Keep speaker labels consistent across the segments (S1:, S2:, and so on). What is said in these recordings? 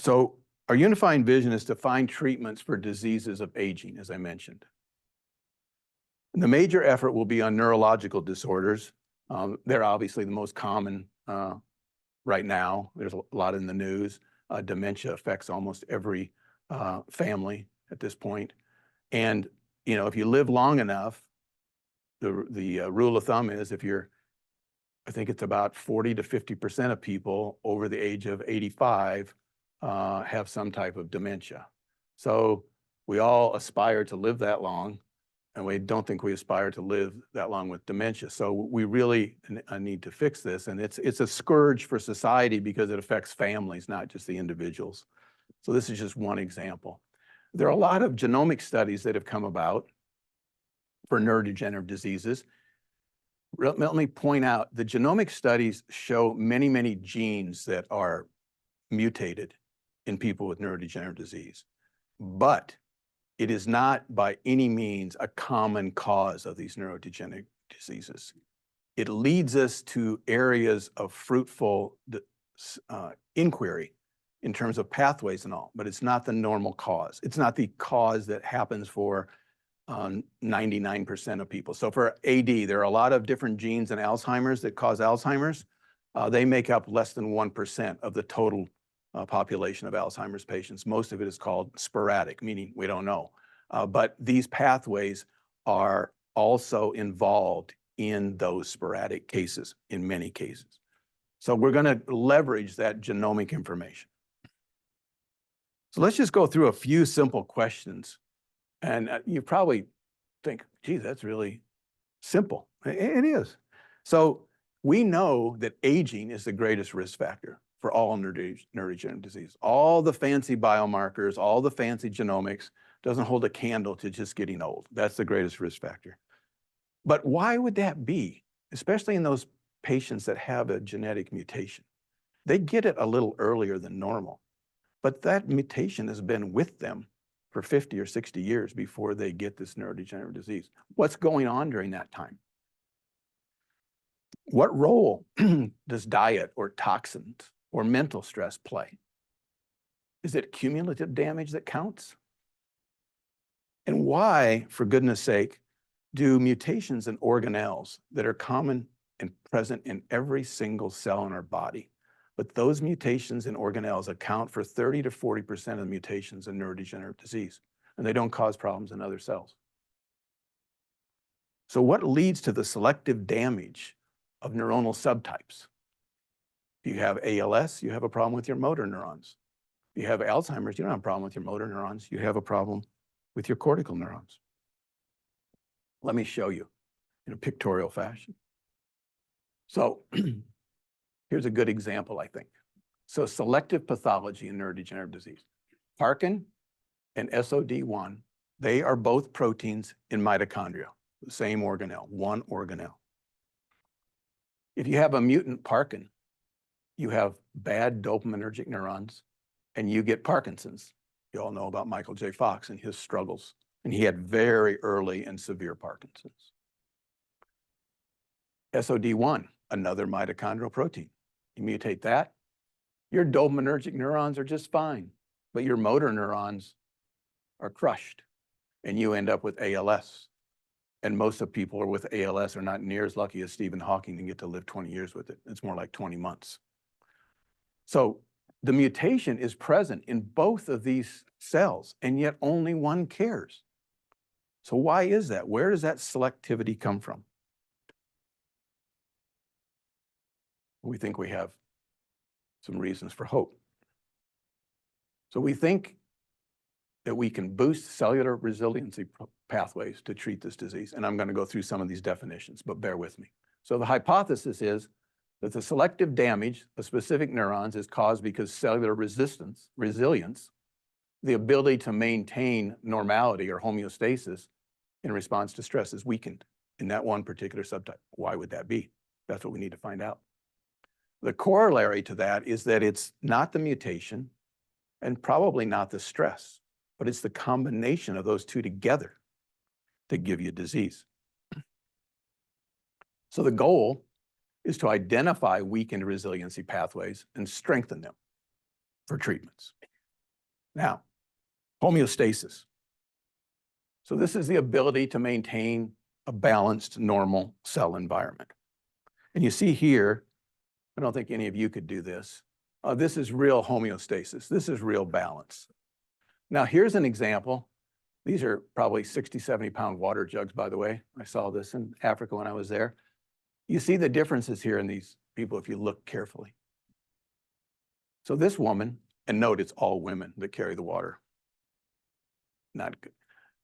S1: So our unifying vision is to find treatments for diseases of aging, as I mentioned. And the major effort will be on neurological disorders. They're obviously the most common right now. There's a lot in the news. Dementia affects almost every family at this point. And, you know, if you live long enough, the rule of thumb is I think it's about 40 to 50% of people over the age of 85 have some type of dementia. So we all aspire to live that long, and we don't think we aspire to live that long with dementia. So we really need to fix this, and it's a scourge for society because it affects families, not just the individuals. So this is just one example. There are a lot of genomic studies that have come about for neurodegenerative diseases. Let me point out, the genomic studies show many, many genes that are mutated in people with neurodegenerative disease, but it is not by any means a common cause of these neurodegenerative diseases. It leads us to areas of fruitful inquiry in terms of pathways and all, but it's not the normal cause. It's not the cause that happens for 99% of people. So for AD, there are a lot of different genes in Alzheimer's that cause Alzheimer's. They make up less than 1% of the total population of Alzheimer's patients. Most of it is called sporadic, meaning we don't know. But these pathways are also involved in those sporadic cases, in many cases. So we're going to leverage that genomic information. So let's just go through a few simple questions. And you probably think, geez, that's really simple. It is. So we know that aging is the greatest risk factor for all neurodegenerative disease. All the fancy biomarkers, all the fancy genomics doesn't hold a candle to just getting old. That's the greatest risk factor. But why would that be? Especially in those patients that have a genetic mutation. They get it a little earlier than normal, but that mutation has been with them for 50 or 60 years before they get this neurodegenerative disease. What's going on during that time? What role does diet or toxins or mental stress play? Is it cumulative damage that counts? And why, for goodness sake, do mutations in organelles that are common and present in every single cell in our body, but those mutations in organelles account for 30 to 40% of the mutations in neurodegenerative disease, and they don't cause problems in other cells? So what leads to the selective damage of neuronal subtypes? If you have ALS, you have a problem with your motor neurons. If you have Alzheimer's, you don't have a problem with your motor neurons. You have a problem with your cortical neurons. Let me show you in a pictorial fashion. So here's a good example, I think. So selective pathology in neurodegenerative disease. Parkin and SOD1, they are both proteins in mitochondria, the same organelle, one organelle. If you have a mutant Parkin, you have bad dopaminergic neurons, and you get Parkinson's. You all know about Michael J. Fox and his struggles, and he had very early and severe Parkinson's. SOD1, another mitochondrial protein. You mutate that, your dopaminergic neurons are just fine, but your motor neurons are crushed, and you end up with ALS. And most of people with ALS are not near as lucky as Stephen Hawking and get to live 20 years with it. It's more like 20 months. So the mutation is present in both of these cells, and yet only one cares. So why is that? Where does that selectivity come from? We think we have some reasons for hope. So we think that we can boost cellular resiliency pathways to treat this disease. And I'm going to go through some of these definitions, but bear with me. So the hypothesis is that the selective damage of specific neurons is caused because cellular resilience, the ability to maintain normality or homeostasis in response to stress, is weakened in that one particular subtype. Why would that be? That's what we need to find out. The corollary to that is that it's not the mutation and probably not the stress, but it's the combination of those two together to give you disease. So the goal is to identify weakened resiliency pathways and strengthen them for treatments. Now, homeostasis. So this is the ability to maintain a balanced, normal cell environment. And you see here, I don't think any of you could do this. This is real homeostasis. This is real balance. Now, here's an example. These are probably 60, 70-pound water jugs, by the way. I saw this in Africa when I was there. You see the differences here in these people if you look carefully. So this woman, and note it's all women that carry the water. Not good.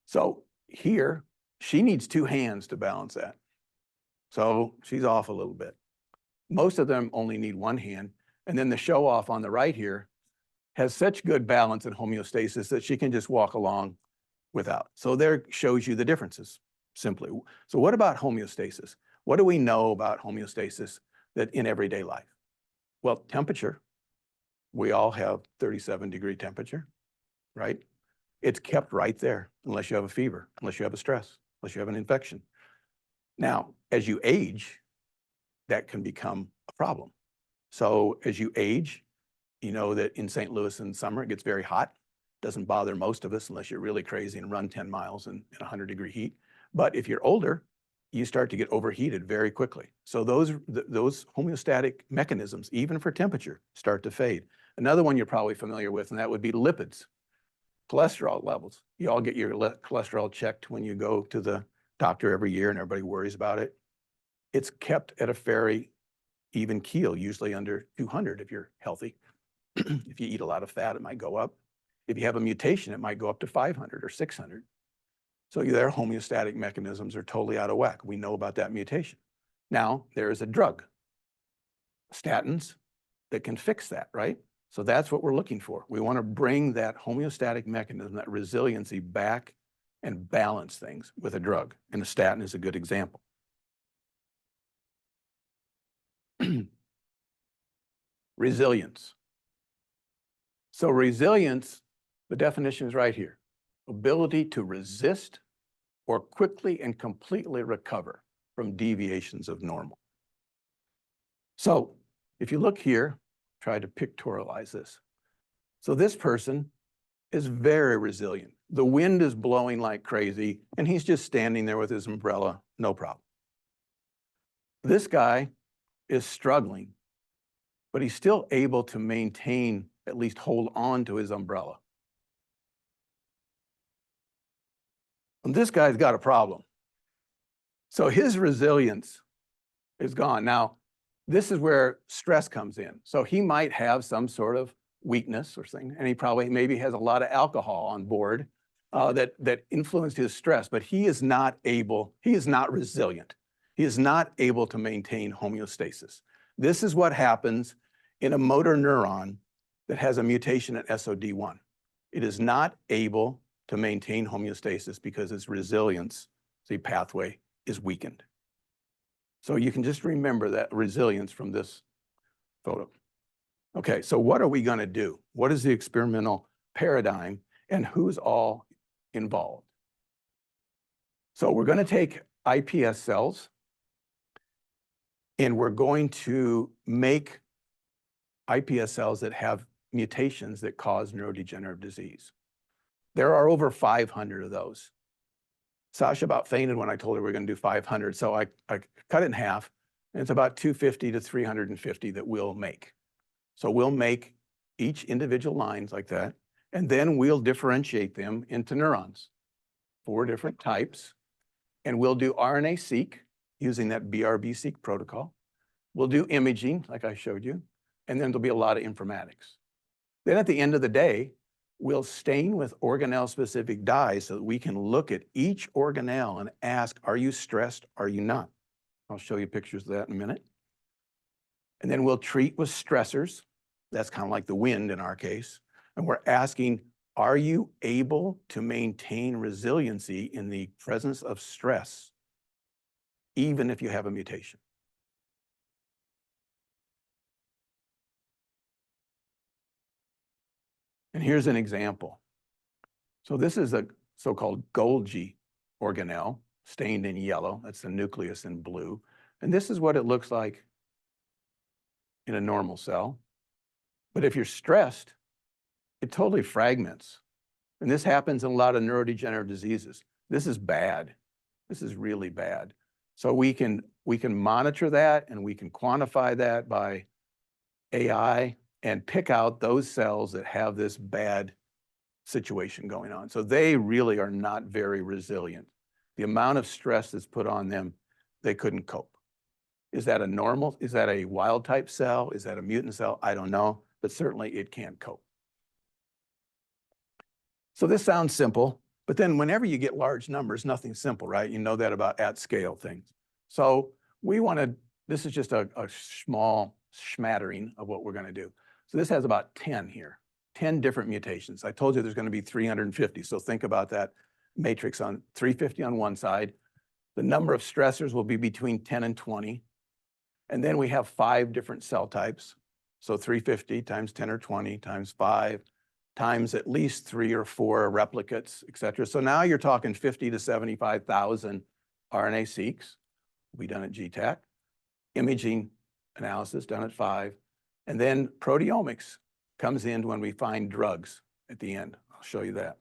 S1: So here, she needs 2 hands to balance that. So she's off a little bit. Most of them only need 1 hand. And then the show off on the right here has such good balance and homeostasis that she can just walk along without. So there shows you the differences, simply. So what about homeostasis? What do we know about homeostasis that in everyday life? Well, temperature. We all have 37-degree temperature, right? It's kept right there unless you have a fever, unless you have a stress, unless you have an infection. Now, as you age, that can become a problem. So as you age, you know that in St. Louis in summer, it gets very hot. Doesn't bother most of us unless you're really crazy and run 10 miles in 100-degree heat. But if you're older, you start to get overheated very quickly. So those homeostatic mechanisms, even for temperature, start to fade. Another one you're probably familiar with, and that would be lipids, cholesterol levels. You all get your cholesterol checked when you go to the doctor every year, and everybody worries about it. It's kept at a very even keel, usually under 200 if you're healthy. If you eat a lot of fat, it might go up. If you have a mutation, it might go up to 500 or 600. So their homeostatic mechanisms are totally out of whack. We know about that mutation. Now, there is a drug, statins, that can fix that, right? So that's what we're looking for. We want to bring that homeostatic mechanism, that resiliency back and balance things with a drug. And a statin is a good example. Resilience. So resilience, the definition is right here. Ability to resist or quickly and completely recover from deviations of normal. So if you look here, try to pictorialize this. So this person is very resilient. The wind is blowing like crazy, and he's just standing there with his umbrella, no problem. This guy is struggling, but he's still able to maintain, at least hold on to his umbrella. And this guy's got a problem. So his resilience is gone. Now, this is where stress comes in. So he might have some sort of weakness or thing, and he probably maybe has a lot of alcohol on board that influenced his stress, but he is not resilient. He is not able to maintain homeostasis. This is what happens in a motor neuron that has a mutation at SOD1. It is not able to maintain homeostasis because its resilience, the pathway, is weakened. So you can just remember that resilience from this photo. Okay, so what are we going to do? What is the experimental paradigm, and who's all involved? So we're going to take iPS cells, and we're going to make iPS cells that have mutations that cause neurodegenerative disease. There are over 500 of those. Sasha about fainted when I told her we were going to do 500, so I cut it in half, and it's about 250 to 350 that we'll make. So we'll make each individual lines like that, and then we'll differentiate them into neurons, 4 different types, and we'll do RNA-seq using that BRB-seq protocol. We'll do imaging, like I showed you, and then there'll be a lot of informatics. Then at the end of the day, we'll stain with organelle-specific dyes so that we can look at each organelle and ask, are you stressed, are you not? I'll show you pictures of that in a minute. And then we'll treat with stressors. That's kind of like the wind in our case. And we're asking, are you able to maintain resiliency in the presence of stress, even if you have a mutation? And here's an example. So this is a so-called Golgi organelle, stained in yellow. That's the nucleus in blue. And this is what it looks like in a normal cell. But if you're stressed, it totally fragments. And this happens in a lot of neurodegenerative diseases. This is bad. This is really bad. So we can monitor that and we can quantify that by AI and pick out those cells that have this bad situation going on. So they really are not very resilient. The amount of stress that's put on them, they couldn't cope. Is that a normal? Is that a wild type cell? Is that a mutant cell? I don't know, but certainly it can't cope. So this sounds simple, but then whenever you get large numbers, nothing's simple, right? You know that about at scale things. So we wanted, this is just a small smattering of what we're going to do. So this has about 10 here, 10 different mutations. I told you there's going to be 350. So think about that matrix on 350 on one side. The number of stressors will be between 10 and 20. And then we have 5 different cell types. So 350 times 10 or 20 times 5 times at least 3 or 4 replicates, et cetera. So now you're talking 50 to 75,000 RNA-seqs. We done at GTAC. Imaging analysis done at 5. And then proteomics comes in when we find drugs at the end. I'll show you that.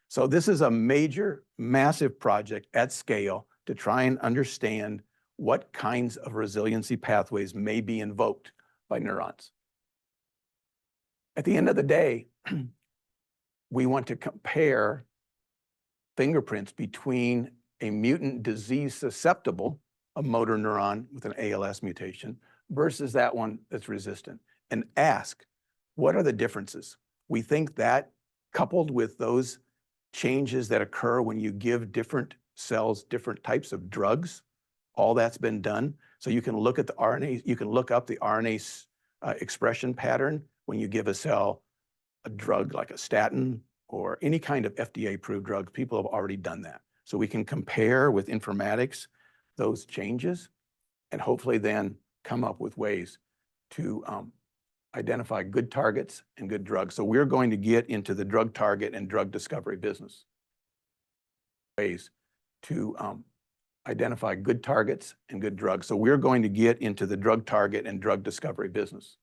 S1: So this is a major, massive project at scale to try and understand what kinds of resiliency pathways may be invoked by neurons. At the end of the day, we want to compare fingerprints between a mutant disease susceptible, a motor neuron with an ALS mutation, versus that one that's resistant, and ask, what are the differences? We think that coupled with those changes that occur when you give different cells different types of drugs, all that's been done. So you can look at the RNA, you can look up the RNA expression pattern when you give a cell a drug like a statin or any kind of FDA-approved drug. People have already done that. So we can compare with informatics those changes and hopefully then come up with ways to identify good targets and good drugs. So we're going to get into the drug target and drug discovery business. Ways to identify good targets and good drugs. So we're going to get into the drug target and drug discovery business.